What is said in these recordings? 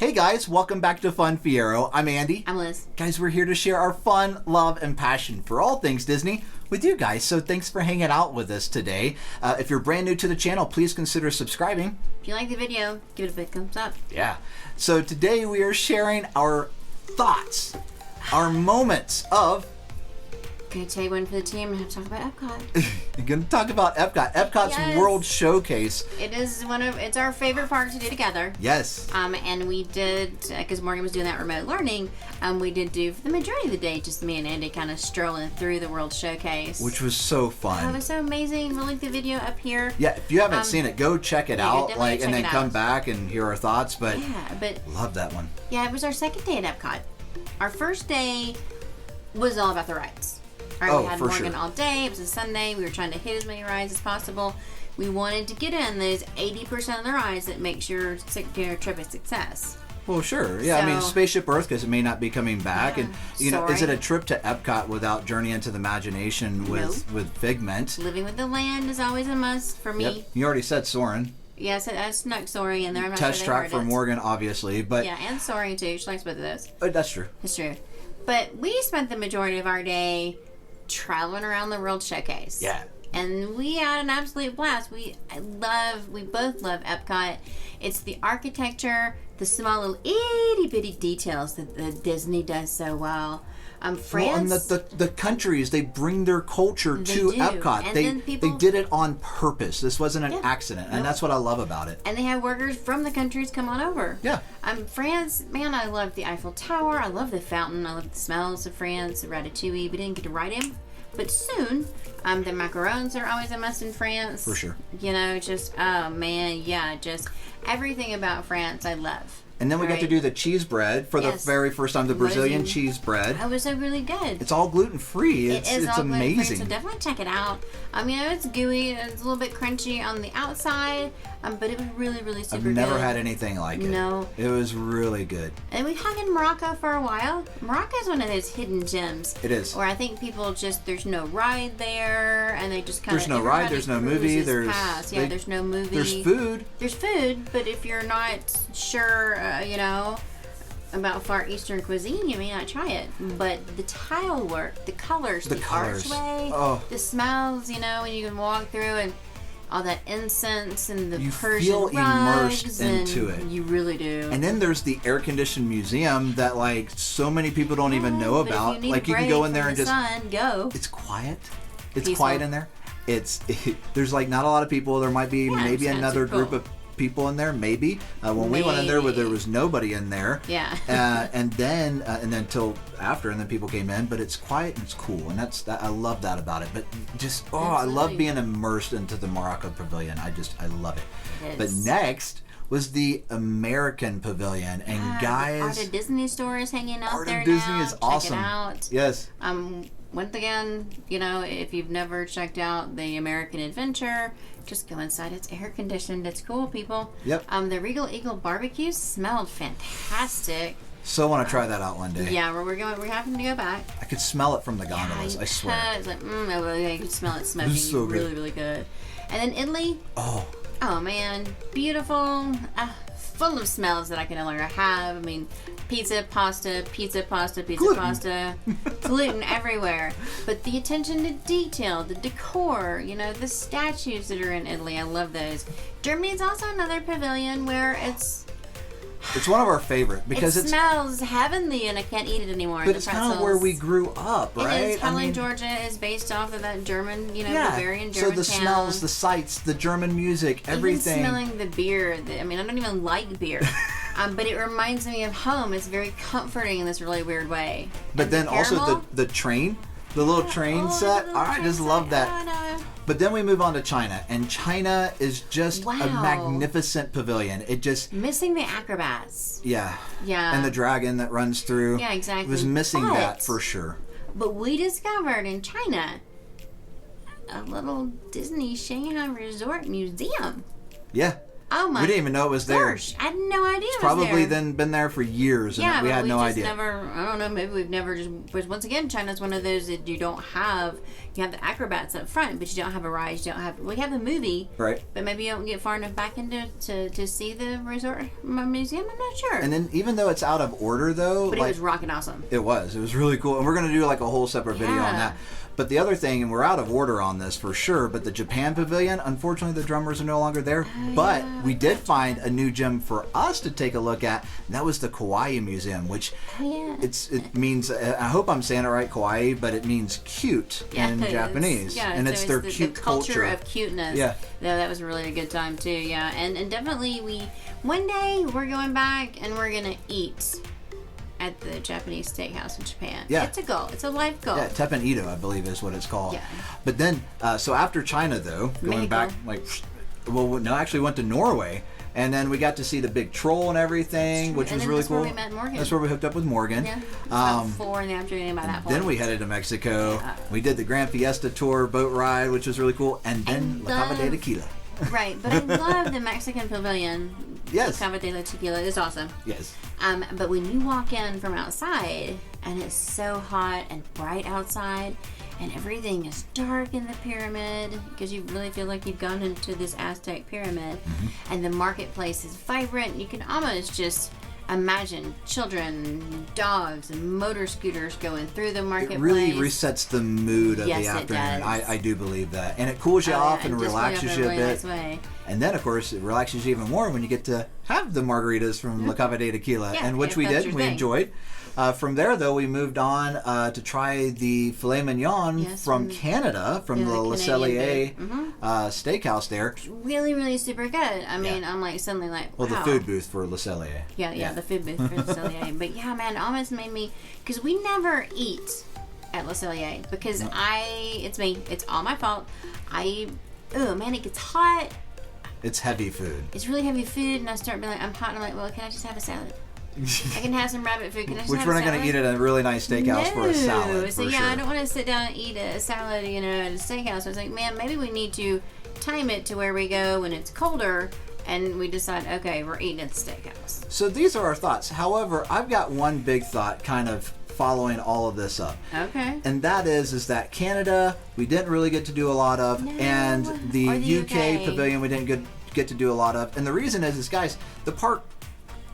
Hey guys, welcome back to Fun Fiero. I'm Andy. I'm Liz. Guys, we're here to share our fun, love, and passion for all things Disney with you guys. So thanks for hanging out with us today. If you're brand new to the channel, please consider subscribing. If you like the video, give it a big thumbs up. Yeah. So today we are sharing our thoughts, our moments of... Gonna take one for the team and talk about EPCOT. You're gonna talk about EPCOT. EPCOT's Yes. World Showcase. It's our favorite park to do together. Yes. And we did, because Morgan was doing that remote learning, we did do for the majority of the day, just me and Andy kind of strolling through the World Showcase. Which was so fun. It was so amazing. We'll link the video up here. Yeah, if you haven't seen it, go check it out, definitely check and then it come out. back and hear our thoughts. But love that one. Yeah, it was our second day at EPCOT. Our first day was all about the rides. We had Morgan all day. It was a Sunday. We were trying to hit as many rides as possible. We wanted to get in those 80% of the rides that makes your trip a success. Well, sure. Yeah, I mean, Spaceship Earth, because it may not be coming back. Yeah. And, you know, is it a trip to EPCOT without Journey into the Imagination with Figment? Living with the Land is always a must for me. Yep. You already said Soarin'. Yes, I snuck Soaring in there. I'm not Test sure track for Morgan, obviously. But yeah, and Soaring, too. She likes both of those. That's true. That's true. But we spent the majority of our day traveling around the World Showcase. Yeah. And we had an absolute blast. We both love EPCOT. It's the architecture, the small little itty bitty details that Disney does so well. France. Well, and the countries, they bring their culture to Epcot. And they did it on purpose. This wasn't an accident, and that's what I love about it. And they have workers from the countries come on over. Yeah. France, man, I love the Eiffel Tower. I love the fountain. I love the smells of France, the ratatouille. We didn't get to ride him, but soon. The macarons are always a must in France. For sure. You know, just, oh man, yeah, just everything about France I love. And then we got to do the cheese bread for the very first time, the Brazilian cheese bread. That was so really good. It's all gluten-free. It's all amazing. gluten-free, so definitely check it out. You know, it's gooey. It's a little bit crunchy on the outside, but it was really, really super good. I've never had anything like it. No. It was really good. And we hung in Morocco for a while. Morocco is one of those hidden gems. It is. Where I think people just, there's no ride there, and they just kind of... There's no ride, there's no movie, there's no movie. There's food. There's food, but if you're not sure, you know, about Far Eastern cuisine, you may not try it. But the tile work, the colors, the archway, the smells, you know, when you can walk through and all that incense and the Persian rugs. You feel immersed into it. You really do. And then there's the air-conditioned museum that, like, so many people don't even know about. If you need like, you can go in there and just... go. It's quiet. It's quiet in there. There's, like, not a lot of people. There might be maybe another group of people in there, maybe. When we went in there, there was nobody in there. Yeah. and then till after, and then people came in. But it's quiet and it's cool, and I love that about it. But just I love being immersed into the Morocco Pavilion. I love it. But next was the American Pavilion, and guys, Art of Disney store is hanging out there Art of Disney now. is awesome. Check it out. Yes. Once again, you know, if you've never checked out the American Adventure, just go inside. It's air conditioned. It's cool, people. Yep. The Regal Eagle barbecue smelled fantastic. So want to try that out one day. Yeah, we're having to go back. I could smell it from the gondolas. I swear. It's like, you can smell it smoking. It's so really, good. really good. And then Italy. Oh man, beautiful. Full of smells that I can no longer have. I mean, pizza, pasta, gluten everywhere. But the attention to detail, the decor, you know, the statues that are in Italy, I love those. Germany is also another pavilion where it's one of our favorite because it smells heavenly, and I can't eat it anymore. But it's kind of where we grew up, right? It is. Helen, Georgia is based off of that German, you know, Bavarian German town. So the smells, the sights, the German music, everything. Even smelling the beer. I mean, I don't even like beer. But it reminds me of home. It's very comforting in this really weird way. But and then also the train, the little train set. I just love that. But then we move on to China, and China is just a magnificent pavilion. It just... Missing the acrobats. Yeah. Yeah. And the dragon that runs through. Yeah, exactly. It was missing that for sure. But we discovered in China a little Disney Shanghai Resort Museum. Yeah. Oh my! We didn't even know it was there. Gosh, I had no idea. It's probably then been there for years, and we had no idea. I don't know. Maybe we've never just. Because once again, China's one of those that you don't have. You have the acrobats up front, but you don't have a ride. You don't have. We have the movie, right? But maybe you don't get far enough back into to see the resort museum. I'm not sure. And then even though it's out of order, though, but it was rocking awesome. It was really cool, and we're gonna do like a whole separate video on that. But the other thing, and we're out of order on this for sure, but the Japan Pavilion, unfortunately the drummers are no longer there. But we did find a new gem for us to take a look at, and that was the Kawaii Museum, which it means, I hope I'm saying it right, Kawaii, but it means cute in Japanese. Yeah, and so it's their cute the culture of cuteness. Yeah. No, that was really a good time too, yeah. And definitely one day we're going back and we're going to eat at the Japanese steakhouse in Japan. Yeah. It's a goal. It's a life goal. Yeah, Teppan Edo, I believe is what it's called. Yeah. But then, so after China, though, going back, actually went to Norway, and then we got to see the big troll and everything, which was really cool. That's where we met Morgan. That's where we hooked up with Morgan. Yeah. About 4 in the afternoon by that point. Then we headed to Mexico. We did the Grand Fiesta Tour boat ride, which was really cool, and then La Cava de Tequila. Right, but I love the Mexican Pavilion. Yes. La Cava de la Tequila is awesome. Yes. But when you walk in from outside, and it's so hot and bright outside, and everything is dark in the pyramid, because you really feel like you've gone into this Aztec pyramid, and the marketplace is vibrant, you can almost just imagine children, dogs, and motor scooters going through the marketplace. It really resets the mood of the afternoon. It does. I do believe that. And it cools you off and relaxes you a bit. Nice and then, of course, it relaxes you even more when you get to have the margaritas from La Cava de Tequila, and which we did. We enjoyed. From there, though, we moved on to try the filet mignon from Canada, from the Le Cellier steakhouse there. Really, really super good. I mean, I'm like suddenly like, wow. Well, the food booth for Le Cellier. Yeah, the food booth for Le Cellier. But yeah, man, it almost made me, because we never eat at Le Cellier, because it's all my fault. Oh man, it gets hot. It's heavy food. It's really heavy food, and I start being like, I'm hot, and I'm like, well, can I just have a salad? I can have some rabbit food. Can I just Which we're not going to eat at a really nice steakhouse for a salad. So I don't want to sit down and eat a salad, at a steakhouse. I was like, man, maybe we need to time it to where we go when it's colder, and we decide, okay, we're eating at the steakhouse. So these are our thoughts. However, I've got one big thought kind of following all of this up. Okay. And that is that Canada, we didn't really get to do a lot of, and the UK Pavilion, we didn't get to do a lot of. And the reason is guys, the park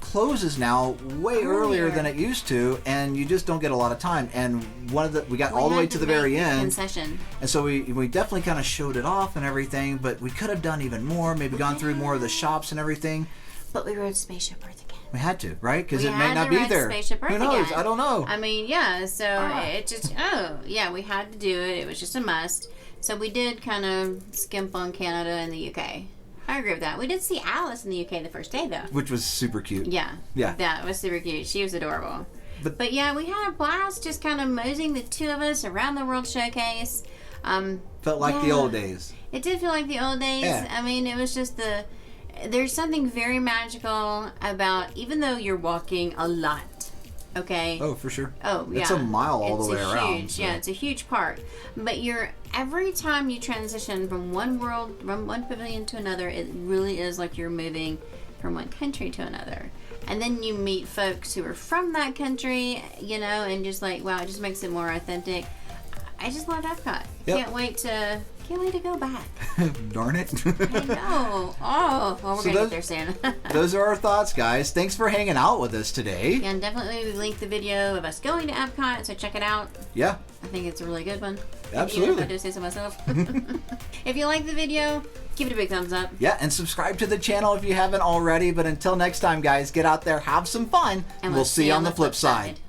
closes now way earlier than it used to, and you just don't get a lot of time. And we got all the way to the very end, concession. And so we definitely kind of showed it off and everything, but we could have done even more, maybe gone through more of the shops and everything. But we rode Spaceship Earth again. We had to, right? Because it may not be there. Who knows? Again. I don't know. I mean, so it just, we had to do it. It was just a must. So we did kind of skimp on Canada and the UK. I agree with that. We did see Alice in the UK the first day, though. Which was super cute. Yeah. That was super cute. She was adorable. But yeah, we had a blast just kind of moseying the two of us around the World Showcase. Felt like the old days. It did feel like the old days. Yeah. I mean, it was just there's something very magical about, even though you're walking a lot, okay? Oh, for sure. Oh, yeah. It's a mile all the way around. Yeah, it's a huge park. But every time you transition from one pavilion to another, it really is like you're moving from one country to another. And then you meet folks who are from that country, and just like, wow, it just makes it more authentic. I just love EPCOT. Yep. Can't wait to go back. Darn it. I know. Oh, well, we're going to get there soon. Those are our thoughts, guys. Thanks for hanging out with us today. And definitely we linked the video of us going to EPCOT, so check it out. Yeah. I think it's a really good one. Absolutely. Even if I do say so myself. If you like the video, give it a big thumbs up. Yeah, and subscribe to the channel if you haven't already. But until next time, guys, get out there, have some fun, and we'll see you on the flip side.